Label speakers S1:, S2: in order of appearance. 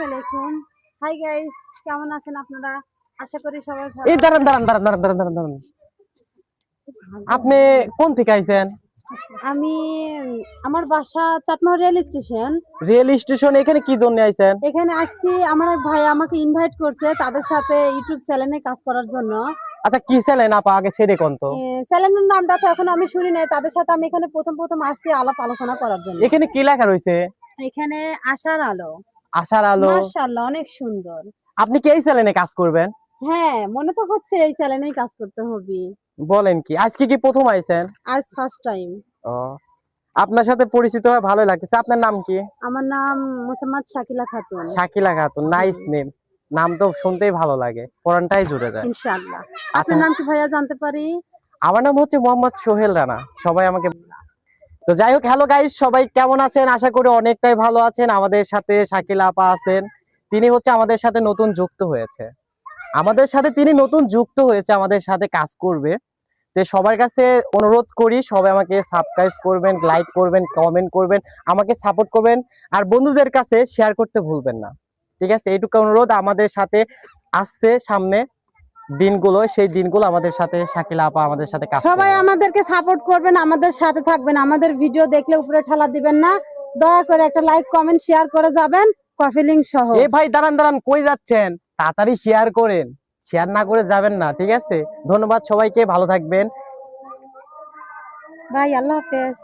S1: আলাইকুম। Hi guys, কেমন আছেন আপনারা? আশা করি সবাই
S2: এই
S1: ভালো
S2: দাঁড়ান
S1: আছেন।
S2: দাঁড়ান দাঁড়ান দাঁড়ান দাঁড়ান দাঁড়ান দাঁড়ান। আপনি কোন থেকে আইছেন?
S1: আমি আমার বাসা Chatmohar rail station.
S2: Rail station এখানে কি জন্য আইছেন?
S1: এখানে আসছি, আমার এক ভাই আমাকে ইনভাইট করছে তাদের সাথে ইউটিউব চ্যানেলে কাজ করার জন্য।
S2: আচ্ছা কি ছিলেন আপা আগে সেরে কোন তো?
S1: চ্যানেলের নামটা তো এখন আমি শুনি নাই, তাদের সাথে আমি এখানে প্রথম আসছি আলাপ আলোচনা করার জন্য।
S2: এখানে কি লেখা রয়েছে?
S1: এখানে আশার আলো।
S2: আশার আলো।
S1: মাশাআল্লাহ, অনেক সুন্দর।
S2: আপনি কি এই চ্যানেলে কাজ করবেন?
S1: হ্যাঁ, মনে তো হচ্ছে এই চ্যানেলেই কাজ করতে হবে।
S2: বলেন কি আজকে কি প্রথম আইছেন?
S1: আজ ফার্স্ট টাইম।
S2: ও, আপনার সাথে পরিচিত হয়ে ভালোই লাগছে। আপনার নাম কি?
S1: আমার নাম মোসাম্মদ শাকিলা খাতুন।
S2: শাকিলা খাতুন, নাইস
S1: হুম,
S2: নেম। নাম তো শুনতেই ভালো লাগে, পরানটাই জুড়ে যায়।
S1: ইনশাআল্লাহ।
S2: আচ্ছা,
S1: আপনার নাম কি ভাইয়া জানতে পারি?
S2: আমার নাম হচ্ছে মোহাম্মদ সোহেল রানা, সবাই আমাকে। তো যাই হোক, হ্যালো গাইস, সবাই কেমন আছেন? আশা করি অনেকটাই ভালো আছেন। আমাদের সাথে শাকিলা আপা আছেন, তিনি হচ্ছে আমাদের সাথে নতুন যুক্ত হয়েছে। আমাদের সাথে কাজ করবে। তো সবার কাছে অনুরোধ করি, সবাই আমাকে সাবস্ক্রাইব করবেন, লাইক করবেন, কমেন্ট করবেন, আমাকে সাপোর্ট করবেন। আর বন্ধুদের কাছে শেয়ার করতে ভুলবেন না, ঠিক আছে? এইটুকু অনুরোধ। আমাদের সাথে আসছে সামনে দিনগুলো, সেই দিনগুলো আমাদের সাথে শাকিলা আপা আমাদের সাথে কাজ
S1: সবাই
S2: করবে।
S1: আমাদেরকে সাপোর্ট করবেন, আমাদের সাথে থাকবেন। আমাদের ভিডিও দেখলে উপরে ঠেলা দিবেন না। দয়া করে একটা লাইক কমেন্ট শেয়ার করে যাবেন, কফি লিংক সহ।
S2: এ ভাই দাঁড়ান দাঁড়ান, কই যাচ্ছেন? তাড়াতাড়ি শেয়ার করেন, শেয়ার না করে যাবেন না, ঠিক আছে? ধন্যবাদ সবাইকে, ভালো থাকবেন।
S1: বাই, আল্লাহ হাফেজ।